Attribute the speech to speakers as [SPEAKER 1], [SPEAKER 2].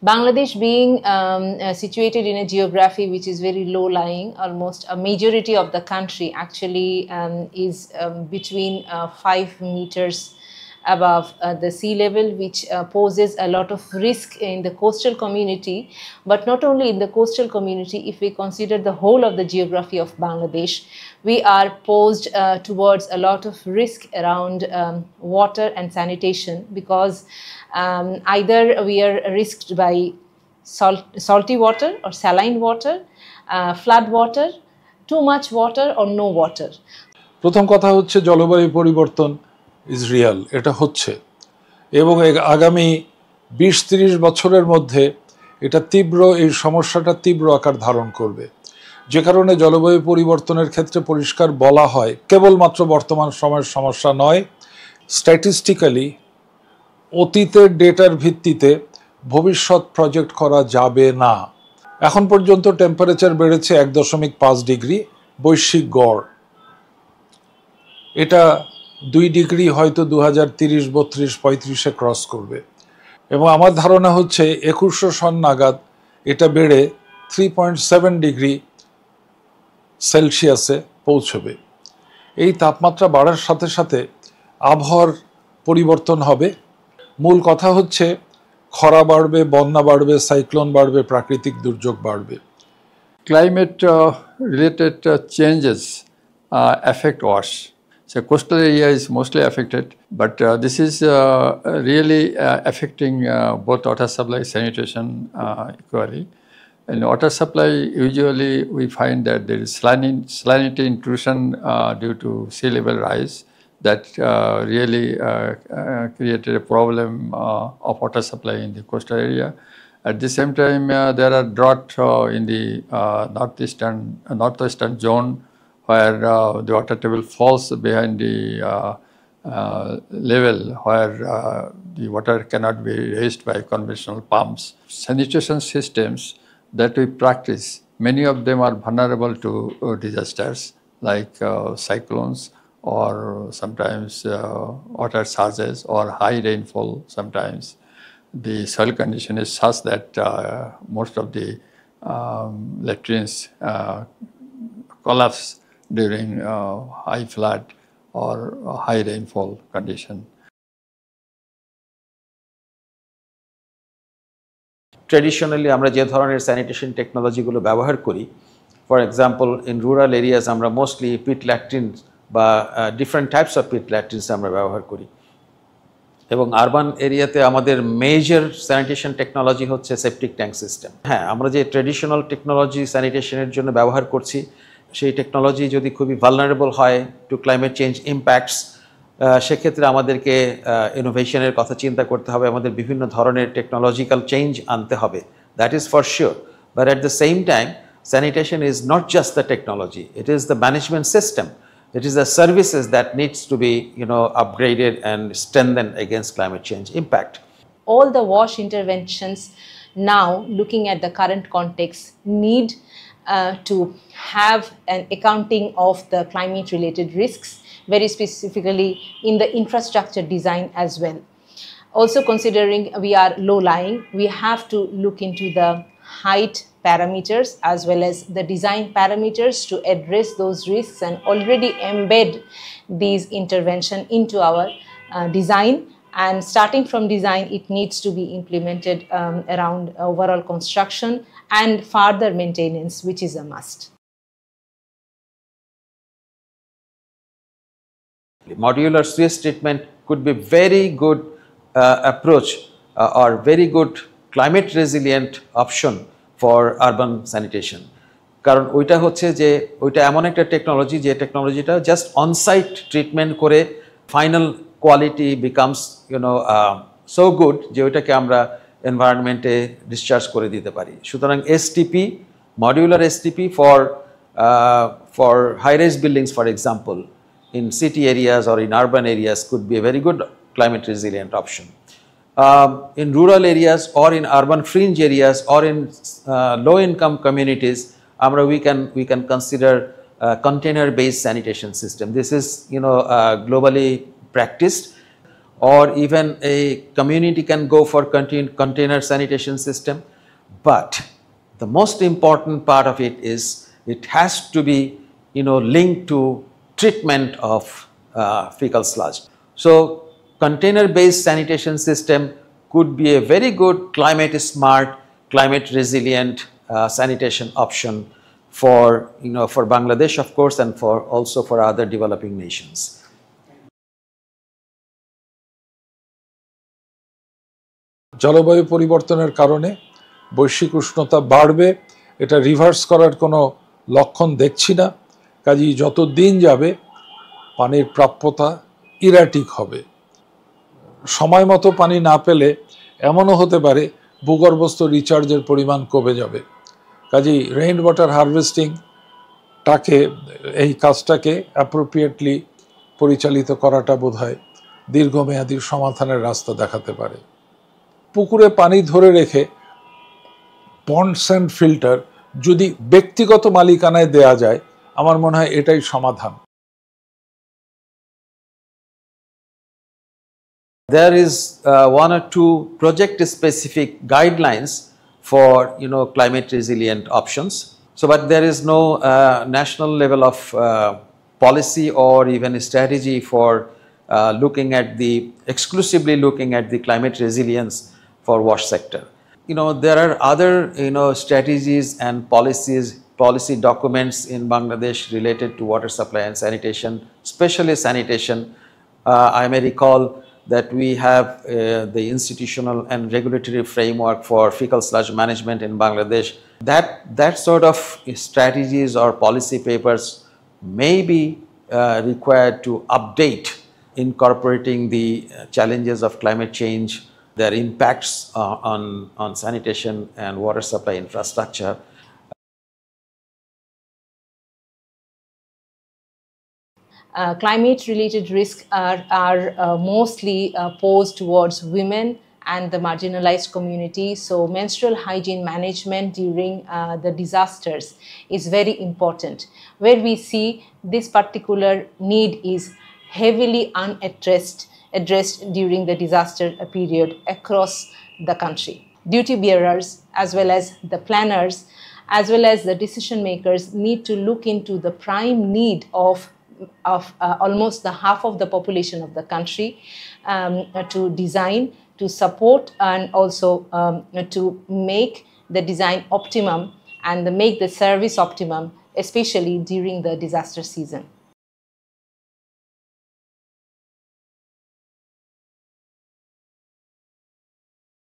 [SPEAKER 1] Bangladesh being situated in a geography which is very low lying, almost a majority of the country actually is between 5 meters above the sea level, which poses a lot of risk in the coastal community. But not only in the coastal community, if we consider the whole of the geography of Bangladesh, we are posed towards a lot of risk around water and sanitation, because either we are risked by salty water or saline water, flood water, too much water or no water.
[SPEAKER 2] প্রথম কথা হচ্ছে জলবায়ু পরিবর্তন is Real, এটা হচ্ছে, এবং আগামী 20-30 বছরের মধ্যে এটা এই সমস্যাটা তীব্র আকার ধারণ করবে। যে কারণে জলবায়ু পরিবর্তনের ক্ষেত্রে পরিষ্কার বলা হয় কেবলমাত্র বর্তমান সময়ের সমস্যা নয়, স্ট্যাটিস্টিক্যালি অতীতের ডেটার ভিত্তিতে ভবিষ্যৎ প্রজেক্ট করা যাবে না। এখন পর্যন্ত টেম্পারেচার বেড়েছে 1.5 ডিগ্রি বৈশ্বিক গড়, এটা 2 ডিগ্রি হয়তো 2030, 32, 35-এ ক্রস করবে, এবং আমার ধারণা হচ্ছে 2100 সন নাগাদ এটা বেড়ে 3.7 ডিগ্রি সেলসিয়াসে পৌঁছবে। এই তাপমাত্রা বাড়ার সাথে সাথে আবহাওয়ার পরিবর্তন হবে। মূল কথা হচ্ছে খরা বাড়বে, বন্যা বাড়বে, সাইক্লোন বাড়বে, প্রাকৃতিক দুর্যোগ বাড়বে।
[SPEAKER 3] Climate related changes affect wash. So coastal area is mostly affected, but this is really affecting both water supply, sanitation equally. In water supply, usually we find that there is salinity intrusion due to sea level rise that really created a problem of water supply in the coastal area. At the same time, there are drought in the northwestern zone, where the water table falls behind the level where the water cannot be raised by conventional pumps. Sanitation systems that we practice, many of them are vulnerable to disasters like cyclones, or sometimes water surges or high rainfall. Sometimes the soil condition is such that most of the latrines collapse during high flood or high rainfall condition.
[SPEAKER 4] Traditionally, আমরা যে ধরনের sanitation টেকনোলজিগুলো ব্যবহার করি, for example in rural areas আমরা mostly পিট ল্যাট্রিনস বা different types of পিট ল্যাট্রিনস আমরা ব্যবহার করি, এবং আরবান এরিয়াতে আমাদের মেজর স্যানিটেশন টেকনোলজি হচ্ছে সেপটিক ট্যাঙ্ক সিস্টেম। হ্যাঁ, আমরা যে ট্রেডিশনাল টেকনোলজি স্যানিটেশনের জন্য ব্যবহার করছি, সেই টেকনোলজি যদি খুবই ভালনারেবল হয় টু ক্লাইমেট চেঞ্জ ইম্প্যাক্টস, সেক্ষেত্রে আমাদেরকে ইনোভেশনের কথা চিন্তা করতে হবে, আমাদের বিভিন্ন ধরনের টেকনোলজিক্যাল চেঞ্জ আনতে হবে, that is for sure. But at the same time sanitation is not just the technology, it is the management system, it is the services that needs to be upgraded and strengthened against climate change impact.
[SPEAKER 1] All the WASH interventions now, looking at the current context, need to have an accounting of the climate related risks, very specifically in the infrastructure design as well. Also considering we are low lying, we have to look into the height parameters as well as the design parameters to address those risks and already embed these intervention into our design. And starting from design, it needs to be implemented around overall construction and further maintenance, which is a must.
[SPEAKER 4] Modular sewage treatment could be very good approach or very good climate resilient option for urban sanitation. কারণ ওইটা হচ্ছে যে ওইটা এমন একটা technology, যে টেকনোলজিটা just onsite treatment করে final quality becomes so good যে ওইটাকে আমরা এনভায়রনমেন্টে ডিসচার্জ করে দিতে পারি। সুতরাং STP, modular STP for high rise buildings for example in city areas or in urban areas could be a very good climate resilient option. In rural areas or in urban fringe areas or in low income communities, we can consider container based sanitation system. This is globally practiced. or even a community can go for container sanitation system. But the most important part of it is it has to be, linked to treatment of fecal sludge. So container-based sanitation system could be a very good climate smart, climate resilient sanitation option for for Bangladesh, of course, and also for other developing nations.
[SPEAKER 2] জলবায়ু পরিবর্তনের কারণে বৈশ্বিক উষ্ণতা বাড়বে, এটা reverse করার কোনো লক্ষণ দেখছি না। কাজেই যত দিন যাবে পানির প্রাপ্যতা ইরাটিক হবে। সময় মতো পানি না পেলে এমনও হতে পারে ভূগর্ভস্থ রিচার্জের পরিমাণ কমে যাবে। কাজেই রেইন ওয়াটার হারভেস্টিংটাকে, এই কাজটাকে অ্যাপ্রোপ্রিয়েটলি পরিচালিত করাটা বোধহয় দীর্ঘমেয়াদী সমাধানের রাস্তা দেখাতে পারে। পুকুরে পানি ধরে রেখে পন্ডস অ্যান্ড ফিল্টার যদি ব্যক্তিগত মালিকানায় দেয়া যায়, আমার মনে হয় এটাই সমাধান।
[SPEAKER 4] There is one or two project-specific guidelines for climate resilient options. So, but there is no national level of policy or even a strategy for exclusively looking at the climate resilience for wash sector. There are other strategies and policy documents in Bangladesh related to water supply and sanitation, especially sanitation. I may recall that we have the institutional and regulatory framework for fecal sludge management in Bangladesh. That sort of strategies or policy papers may be required to update, incorporating the challenges of climate change, their impacts on sanitation and water supply infrastructure.
[SPEAKER 1] Climate-related risks are mostly posed towards women and the marginalized community. So menstrual hygiene management during the disasters is very important, where we see this particular need is heavily unaddressed during the disaster period across the country. Duty bearers, as well as the planners, as well as the decision makers, need to look into the prime need of almost the half of the population of the country to design, to support, and also to make the design optimum and make the service optimum, especially during the disaster season.